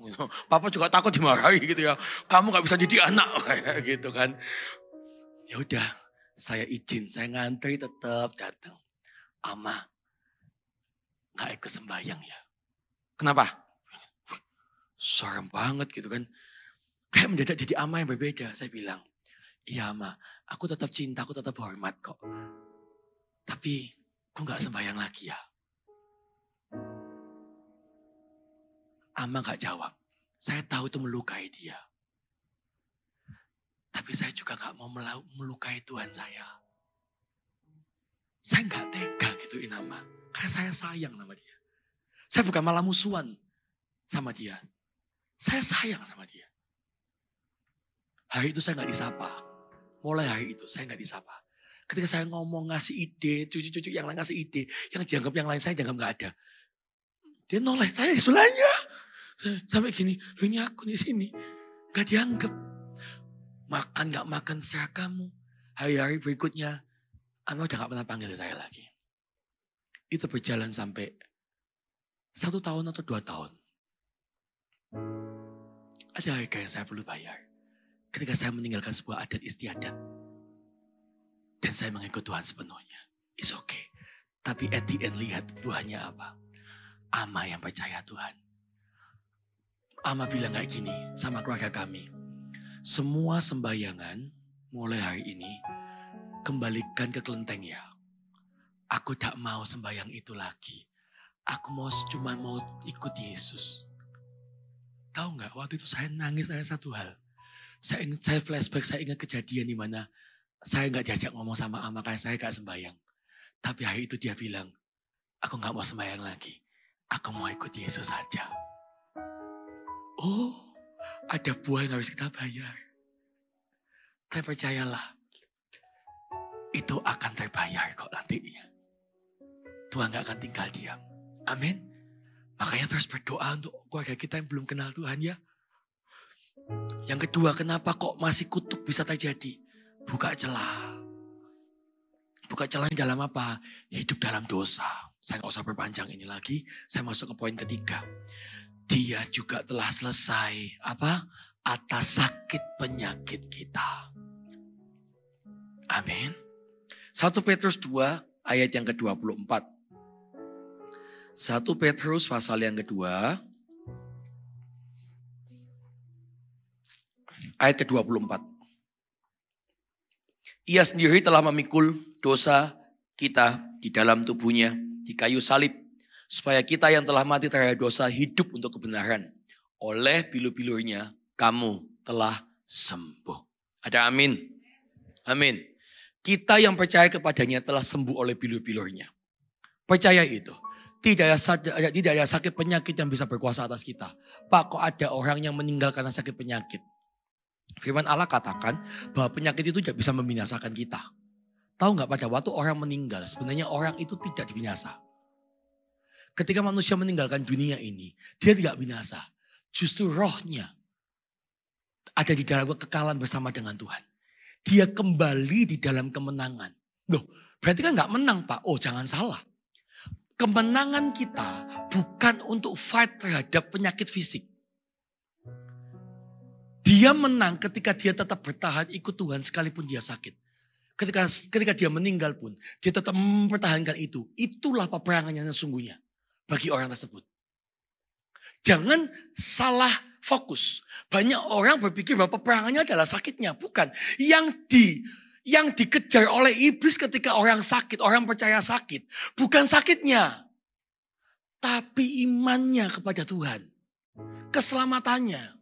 Papa juga takut dimarahi gitu ya. Kamu gak bisa jadi anak. Gitu kan. Ya udah, saya izin. Saya ngantri tetap datang. Ama, gak ikut sembayang ya. Kenapa? Serem banget gitu kan. Kayak mendadak jadi ama yang berbeda. Saya bilang, iya ama, aku tetap cinta, aku tetap hormat kok. Tapi aku gak sembahyang lagi ya. Ama gak jawab. Saya tahu itu melukai dia. Tapi saya juga gak mau melukai Tuhan saya. Saya gak tega gituin ama. Karena saya sayang sama dia. Saya bukan malah musuhan sama dia. Saya sayang sama dia. Hari itu saya gak disapa. Mulai hari itu saya gak disapa. Ketika saya ngomong ngasih ide, cucu-cucu yang lain ngasih ide. Yang dianggap yang lain saya dianggap gak ada. Dia noleh, saya di sebelahnya. Sampai gini, loh ini aku di sini. Gak dianggap. Makan gak makan terserah kamu. Hari-hari berikutnya, Ama udah gak pernah panggil saya lagi. Itu berjalan sampai 1 tahun atau 2 tahun. Ada harga yang saya perlu bayar. Ketika saya meninggalkan sebuah adat istiadat. Dan saya mengikut Tuhan sepenuhnya. It's okay. Tapi at the end lihat buahnya apa. Ama yang percaya Tuhan. Ama bilang kayak gini sama keluarga kami. Semua sembayangan mulai hari ini kembalikan ke kelenteng ya. Aku tak mau sembayang itu lagi. Aku cuma mau ikut Yesus. Tahu nggak waktu itu saya nangis ada satu hal. Saya flashback, saya ingat kejadian di mana saya nggak diajak ngomong sama ama kayak saya gak sembayang. Tapi hari itu dia bilang, aku nggak mau sembayang lagi. Aku mau ikut Yesus saja. Oh, ada buah yang harus kita bayar. Tapi percayalah, itu akan terbayar kok nantinya. Tuhan gak akan tinggal diam. Amin. Makanya terus berdoa untuk keluarga kita yang belum kenal Tuhan ya. Yang kedua, kenapa kok masih kutuk bisa terjadi? Buka celah. Buka celah dalam apa? Hidup dalam dosa. Saya gak usah perpanjang ini lagi. Saya masuk ke poin ketiga. Dia juga telah selesai apa? Atas sakit penyakit kita. Amin. 1 Petrus 2 ayat yang ke-24. 1 Petrus pasal yang kedua. Ayat ke-24. Ia sendiri telah memikul dosa kita di dalam tubuhnya di kayu salib. Supaya kita yang telah mati terhadap dosa hidup untuk kebenaran. Oleh pilu-pilunya kamu telah sembuh. Ada amin? Amin. Kita yang percaya kepadanya telah sembuh oleh pilu-pilunya. Percaya itu. Tidak ada sakit penyakit yang bisa berkuasa atas kita. Pak, kok ada orang yang meninggal karena sakit penyakit? Firman Allah katakan bahwa penyakit itu tidak bisa membinasakan kita. Tahu nggak pada waktu orang meninggal, sebenarnya orang itu tidak binasa. Ketika manusia meninggalkan dunia ini, dia tidak binasa. Justru rohnya ada di dalam kekekalan bersama dengan Tuhan. Dia kembali di dalam kemenangan. Loh, berarti kan nggak menang Pak. Oh jangan salah. Kemenangan kita bukan untuk fight terhadap penyakit fisik. Dia menang ketika dia tetap bertahan ikut Tuhan sekalipun dia sakit. Ketika dia meninggal pun, dia tetap mempertahankan itu. Itulah peperangan yang sesungguhnya bagi orang tersebut. Jangan salah fokus. Banyak orang berpikir bahwa peperangannya adalah sakitnya. Bukan. Yang dikejar oleh iblis ketika orang sakit, orang percaya sakit. Bukan sakitnya. Tapi imannya kepada Tuhan. Keselamatannya.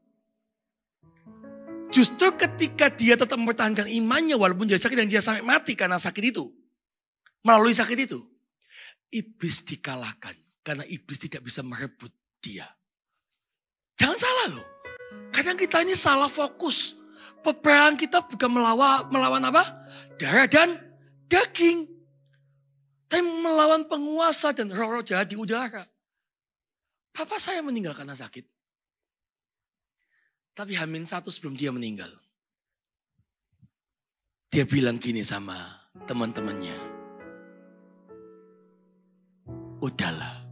Justru ketika dia tetap mempertahankan imannya walaupun dia sakit dan dia sampai mati karena sakit itu. Melalui sakit itu. Iblis dikalahkan karena iblis tidak bisa merebut dia. Jangan salah loh. Kadang kita ini salah fokus. Peperangan kita bukan melawan apa? Darah dan daging. Tapi melawan penguasa dan roh-roh jahat di udara. Papa saya meninggal karena sakit. Tapi H-1 sebelum dia meninggal. Dia bilang gini sama teman-temannya. Udahlah,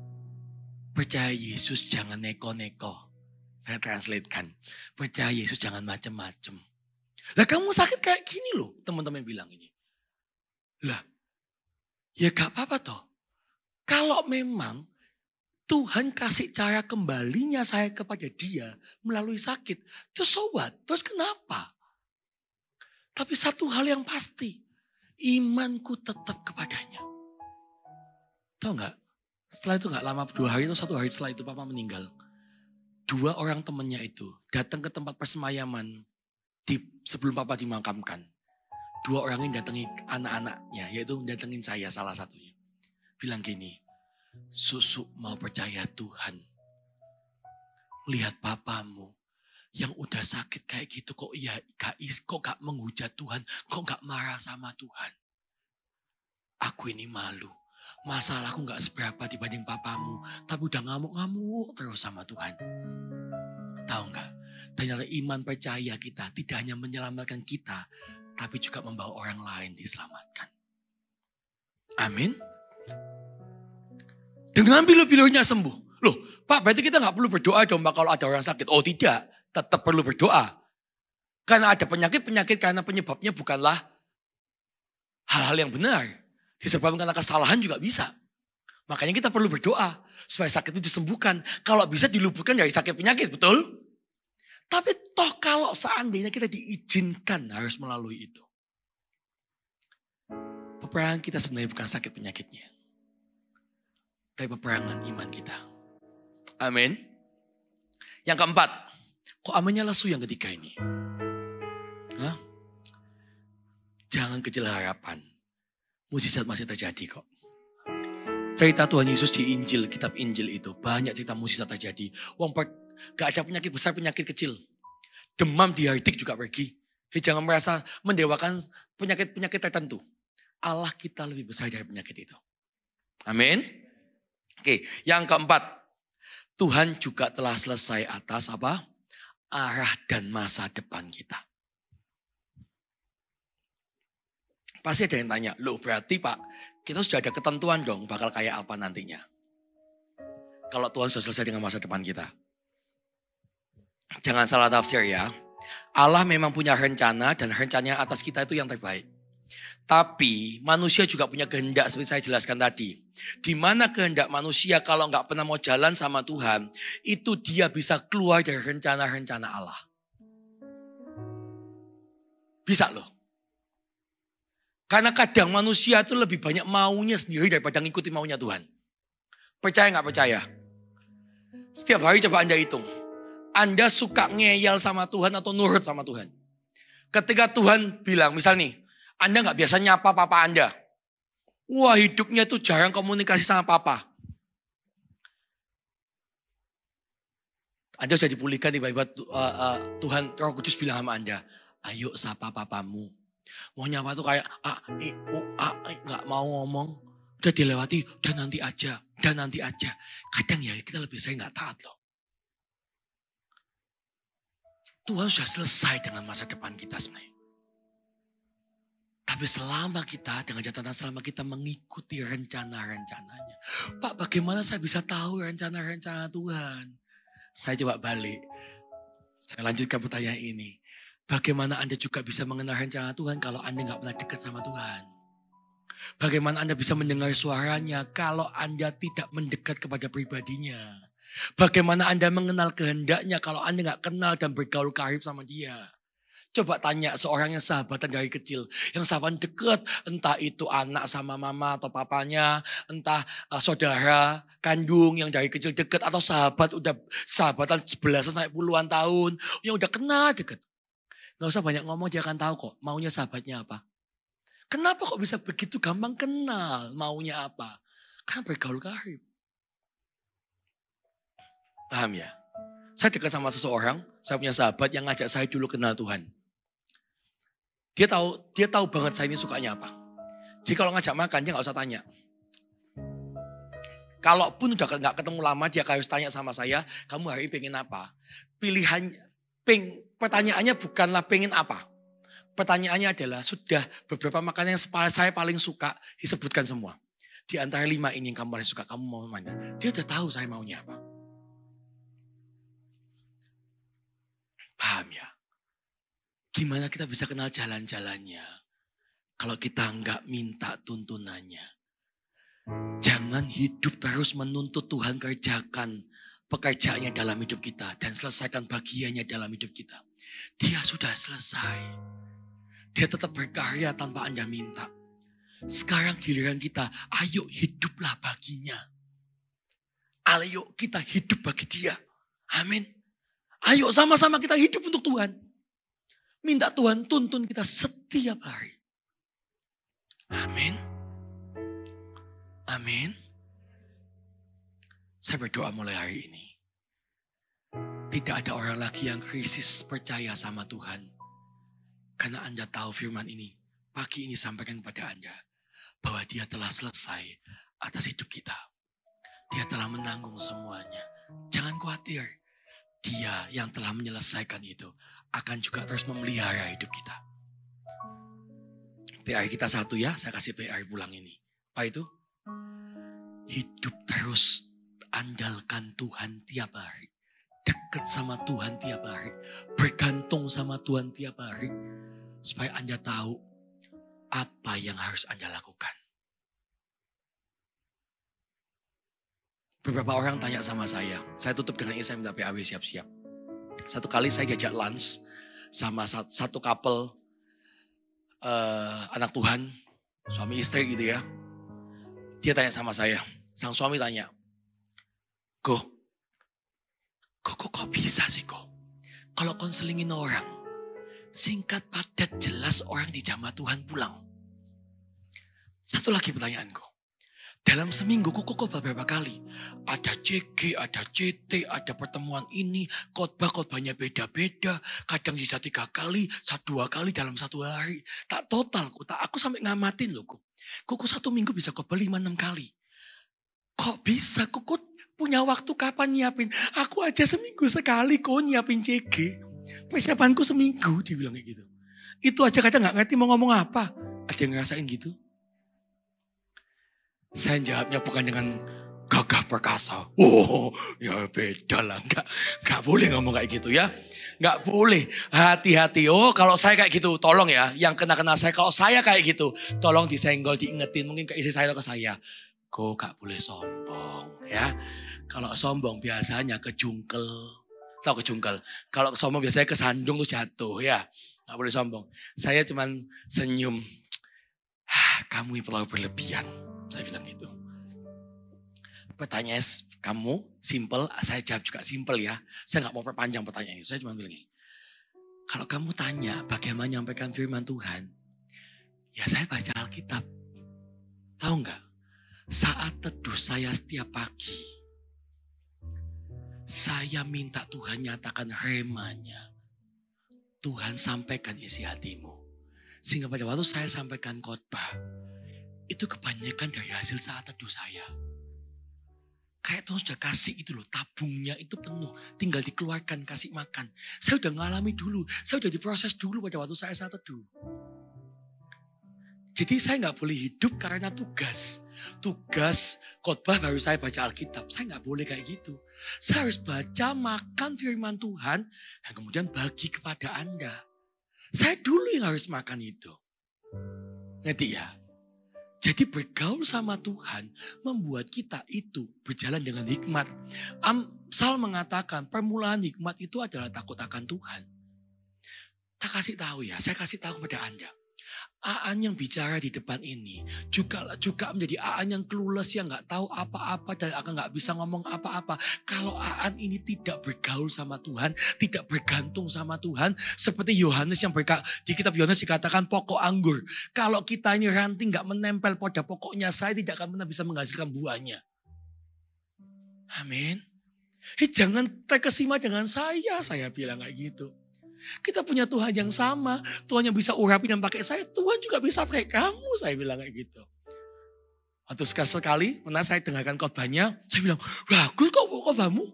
percaya Yesus jangan neko-neko. Saya translatekan, percaya Yesus jangan macem-macem. Lah kamu sakit kayak gini loh, teman-teman bilang ini. Lah, ya gak apa-apa toh. Kalau memang Tuhan kasih cara kembalinya saya kepada dia melalui sakit. Terus so what? Terus kenapa? Tapi satu hal yang pasti, imanku tetap kepadanya. Tahu gak? Setelah itu gak lama, 2 hari atau 1 hari setelah itu papa meninggal. 2 orang temannya itu datang ke tempat persemayaman sebelum papa dimakamkan. 2 orang ini datangi anak-anaknya, yaitu datengin saya salah satunya. Bilang gini, Susu mau percaya Tuhan. Lihat papamu yang udah sakit kayak gitu kok gak menghujat Tuhan, kok gak marah sama Tuhan. Aku ini malu. Masalahku gak seberapa dibanding papamu, tapi udah ngamuk-ngamuk terus sama Tuhan. Tahu gak? Ternyata iman percaya kita tidak hanya menyelamatkan kita, tapi juga membawa orang lain diselamatkan. Amin. Dengan pilu-pilunya sembuh. Loh, Pak, berarti kita gak perlu berdoa dong Pak kalau ada orang sakit. Oh tidak, tetap perlu berdoa. Karena ada penyakit-penyakit karena penyebabnya bukanlah hal-hal yang benar. Disebabkan karena kesalahan juga bisa. Makanya kita perlu berdoa supaya sakit itu disembuhkan. Kalau bisa diluputkan dari sakit penyakit, betul? Tapi toh kalau seandainya kita diizinkan harus melalui itu. Peperangan kita sebenarnya bukan sakit penyakitnya. Tapi peperangan iman kita. Amin. Yang keempat. Kok aminnya lesu yang ketiga ini? Hah? Jangan kecil harapan. Mujizat masih terjadi kok. Cerita Tuhan Yesus di Injil, kitab Injil itu. Banyak cerita mujizat terjadi. Gak ada penyakit besar, penyakit kecil. Demam diartik juga pergi. Jangan merasa mendewakan penyakit-penyakit tertentu. Allah kita lebih besar dari penyakit itu. Amin. Oke, yang keempat. Tuhan juga telah selesai atas apa? Arah dan masa depan kita. Pasti ada yang tanya, loh berarti Pak, kita sudah ada ketentuan dong bakal kayak apa nantinya. Kalau Tuhan sudah selesai dengan masa depan kita. Jangan salah tafsir ya. Allah memang punya rencana dan rencananya atas kita itu yang terbaik. Tapi manusia juga punya kehendak seperti saya jelaskan tadi. Di mana kehendak manusia kalau nggak pernah mau jalan sama Tuhan, itu dia bisa keluar dari rencana-rencana Allah. Bisa loh. Karena kadang manusia itu lebih banyak maunya sendiri daripada ngikuti maunya Tuhan. Percaya nggak percaya? Setiap hari coba Anda hitung. Anda suka ngeyel sama Tuhan atau nurut sama Tuhan? Ketika Tuhan bilang, misal nih, Anda gak biasa nyapa papa Anda. Wah, hidupnya tuh jarang komunikasi sama papa. Anda sudah dipulihkan tiba-tiba Tuhan Roh Kudus bilang sama Anda, ayo sapa papamu. Mau nyapa tuh kayak gak mau ngomong. Udah dilewati, udah nanti aja. Kadang ya kita lebih sering gak taat loh. Tuhan sudah selesai dengan masa depan kita sebenarnya. Tapi selama kita, dengan catatan selama kita mengikuti rencana-rencananya. Pak, bagaimana saya bisa tahu rencana-rencana Tuhan? Saya coba balik. Saya lanjutkan pertanyaan ini. Bagaimana Anda juga bisa mengenal rencana Tuhan kalau Anda gak pernah dekat sama Tuhan? Bagaimana Anda bisa mendengar suaranya kalau Anda tidak mendekat kepada pribadinya? Bagaimana Anda mengenal kehendaknya kalau Anda gak kenal dan bergaul karib sama dia? Coba tanya seorang yang sahabatan dari kecil. Yang sahabat dekat. Entah itu anak sama mama atau papanya. Entah saudara kandung yang dari kecil dekat. Atau udah sahabatan 11 sampai puluhan tahun. Yang udah kenal dekat. Gak usah banyak ngomong, dia akan tahu kok maunya sahabatnya apa. Kenapa kok bisa begitu gampang kenal maunya apa? Karena bergaul karib. Paham ya? Saya dekat sama seseorang, saya punya sahabat yang ngajak saya dulu kenal Tuhan. Dia tahu banget saya ini sukanya apa. Jadi kalau ngajak makan, dia gak usah tanya. Kalaupun udah gak ketemu lama, dia harus tanya sama saya, kamu hari ini pengen apa? Pilihan Pertanyaannya bukanlah pengen apa. Pertanyaannya adalah sudah beberapa makanan yang saya paling suka disebutkan semua. Di antara 5 ini yang kamu paling suka, kamu mau mana? Dia udah tahu saya maunya apa. Paham ya? Gimana kita bisa kenal jalan-jalannya kalau kita nggak minta tuntunannya? Jangan hidup terus menuntut Tuhan kerjakan pekerjaannya dalam hidup kita dan selesaikan bagiannya dalam hidup kita. Dia sudah selesai. Dia tetap berkarya tanpa Anda minta. Sekarang giliran kita, ayo hiduplah baginya. Ayo kita hidup bagi dia. Amin. Ayo sama-sama kita hidup untuk Tuhan. Minta Tuhan tuntun kita setiap hari. Amin. Amin. Saya berdoa mulai hari ini. Tidak ada orang lagi yang krisis percaya sama Tuhan. Karena Anda tahu firman ini, pagi ini sampaikan kepada Anda, bahwa dia telah selesai atas hidup kita. Dia telah menanggung semuanya. Jangan khawatir, dia yang telah menyelesaikan itu, akan juga terus memelihara hidup kita. PR kita satu ya, saya kasih PR pulang ini. Apa itu? Hidup terus, andalkan Tuhan tiap hari. Dekat sama Tuhan tiap hari. Bergantung sama Tuhan tiap hari. Supaya Anda tahu apa yang harus Anda lakukan. Beberapa orang tanya sama saya tutup dengan ini, saya minta PAW siap-siap. Satu kali saya diajak lunch sama satu couple anak Tuhan, suami istri gitu ya. Dia tanya sama saya, sang suami tanya, kok bisa sih kok? Kalau konselingin orang, singkat, padat, jelas orang di jamaah Tuhan pulang. Satu lagi pertanyaanku. Dalam seminggu kok berapa kali? Ada CG, ada CT, ada pertemuan ini, khotbahnya beda-beda. Kadang bisa 3 kali, 2 kali dalam 1 hari. Tak total kok, aku sampai ngamatin loh kok. Kok 1 minggu bisa khotbah 5-6 kali. Kok bisa kok punya waktu kapan nyiapin? Aku aja seminggu sekali kok nyiapin CG. Persiapanku seminggu, dia bilang kayak gitu. Itu aja kadang gak ngerti mau ngomong apa. Ada yang ngerasain gitu? Saya jawabnya bukan dengan gagah perkasa. Oh, ya beda lah. Gak boleh ngomong kayak gitu ya. Gak boleh. Hati-hati. Oh, kalau saya kayak gitu, tolong ya. Yang kena saya, kalau saya kayak gitu, tolong disenggol, diingetin. Mungkin ke istri saya atau ke saya. Kok gak boleh sombong ya. Kalau sombong biasanya kejungkel. Tahu kejungkel. Kalau sombong biasanya kesandung tuh jatuh ya. Gak boleh sombong. Saya cuman senyum. Kamu yang terlalu berlebihan. Saya bilang gitu. Pertanyaan kamu simple, saya jawab juga simple ya. Saya gak mau perpanjang pertanyaan itu. Saya cuma bilang gini. Kalau kamu tanya bagaimana menyampaikan firman Tuhan. Ya saya baca Alkitab. Tahu gak? Saat teduh saya setiap pagi. Saya minta Tuhan nyatakan remanya. Tuhan sampaikan isi hatimu. Sehingga pada waktu saya sampaikan khotbah, itu kebanyakan dari hasil saat teduh saya. Kayak Tuhan sudah kasih itu loh, tabungnya itu penuh. Tinggal dikeluarkan, kasih makan. Saya udah ngalami dulu, saya udah diproses dulu pada waktu saya saat teduh. Jadi saya gak boleh hidup karena tugas. Tugas khotbah baru saya baca Alkitab. Saya gak boleh kayak gitu. Saya harus baca, makan firman Tuhan. Dan kemudian bagi kepada Anda. Saya dulu yang harus makan itu. Ngerti ya? Jadi bergaul sama Tuhan membuat kita itu berjalan dengan hikmat. Amsal mengatakan permulaan hikmat itu adalah takut akan Tuhan. Tak kasih tahu ya, saya kasih tahu kepada Anda. Aan yang bicara di depan ini juga menjadi Aan yang clueless, yang gak tahu apa-apa dan akan gak bisa ngomong apa-apa. Kalau Aan ini tidak bergaul sama Tuhan, tidak bergantung sama Tuhan. Seperti Yohanes yang di kitab Yohanes dikatakan pokok anggur. Kalau kita ini ranting gak menempel pada pokoknya, saya tidak akan pernah bisa menghasilkan buahnya. Amin. Jangan terkesima dengan saya bilang kayak gitu. Kita punya Tuhan yang sama. Tuhan yang bisa urapi dan pakai saya. Tuhan juga bisa pakai kamu. Saya bilang kayak gitu. Waktu sekali pernah saya dengarkan khotbahnya. Saya bilang, bagus kok khotbahmu.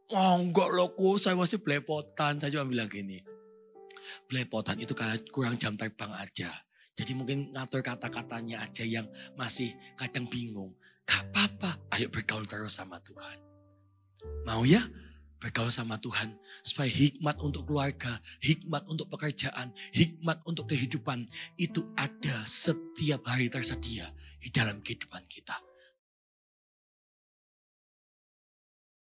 Oh enggak loh, saya masih belepotan. Saya cuma bilang gini, belepotan itu karena kurang jam terbang aja. Jadi mungkin ngatur kata-katanya aja yang masih kadang bingung. Gak apa-apa, ayo bergaul terus sama Tuhan. Mau ya? Bergaul sama Tuhan. Supaya hikmat untuk keluarga, hikmat untuk pekerjaan, hikmat untuk kehidupan. Itu ada setiap hari tersedia di dalam kehidupan kita.